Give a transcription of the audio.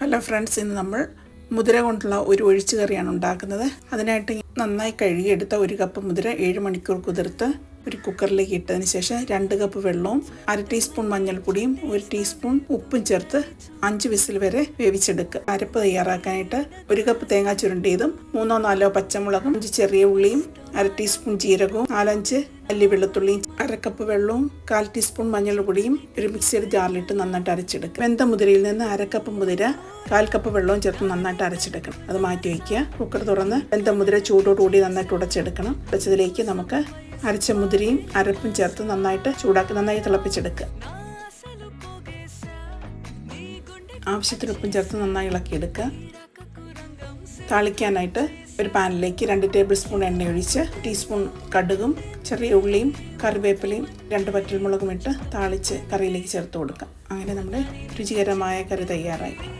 Hello friends, ഇന്ന് നമ്മൾ മുതിര കൊണ്ടുള്ള ഒരു ഒഴിച്ചു കറിയാണ് ഉണ്ടാക്കുന്നത്. അതിനായിട്ട് നന്നായി കഴുകിയെടുത്ത 1 കപ്പ് മുതിര 7 മണിക്കൂർ കുതിർത്ത് ഒരു കുക്കറിലേക്ക് ഇട്ടതിന് ശേഷം 2 കപ്പ് വെള്ളവും 1/2 ടീസ്പൂൺ മഞ്ഞൾപ്പൊടിയും 1 ടീസ്പൂൺ ഉപ്പും ചേർത്ത് 5 വിസിൽ വരെ വേവിച്ചെടുക്കുക. അരപ്പ് തയ്യാറാക്കാനായിട്ട് 1 കപ്പ് തേങ്ങ ചുരണ്ടിയതും 3-4 പച്ചമുളകും 5 ചെറിയ ഉള്ളിയും 1/2 ടീസ്പൂൺ ജീരകവും 4-5 അല്ലി വെളുത്തുള്ളിയും 1/2 കപ്പ് വെള്ളവും 1/4 ടീസ്പൂൺ മഞ്ഞൾപ്പൊടിയും ഒരു മിക്സിയുടെ ജാറിലിട്ട് നന്നായിട്ട് അരച്ചെടുക്കുക. വെന്ത മുതിരയിൽ നിന്ന് 1/2 കപ്പ് മുതിര 1/4 കപ്പ് വെള്ളവും ചേർത്ത് നന്നായിട്ട് അരച്ചെടുക്കണം. അത് മാറ്റി വയ്ക്കുക. കുക്കർ തുറന്ന് വെന്ത മുതിര ചൂടോടുകൂടി നന്നായിട്ട് ഉടച്ചെടുക്കണം. ഉടച്ചതിലേക്ക് നമുക്ക് അരച്ച മുതിരയും അരപ്പും ചേർത്ത് നന്നായിട്ട് നന്നായി തിളപ്പിച്ചെടുക്കുക. ആവശ്യത്തിന് ഉപ്പും ചേർത്ത് നന്നായി ഇളക്കിയെടുക്കുക. താളിക്കാനായിട്ട് ഒരു പാനിലേക്ക് 2 ടേബിൾ സ്പൂൺ എണ്ണ ഒഴിച്ച് ടീസ്പൂൺ കടുകും ചെറിയ ഉള്ളിയും കറിവേപ്പിലയും 2 വറ്റൽമുളകും ഇട്ട് താളിച്ച് കറിയിലേക്ക് ചേർത്ത് കൊടുക്കാം. അങ്ങനെ നമ്മുടെ രുചികരമായ കറി തയ്യാറായി.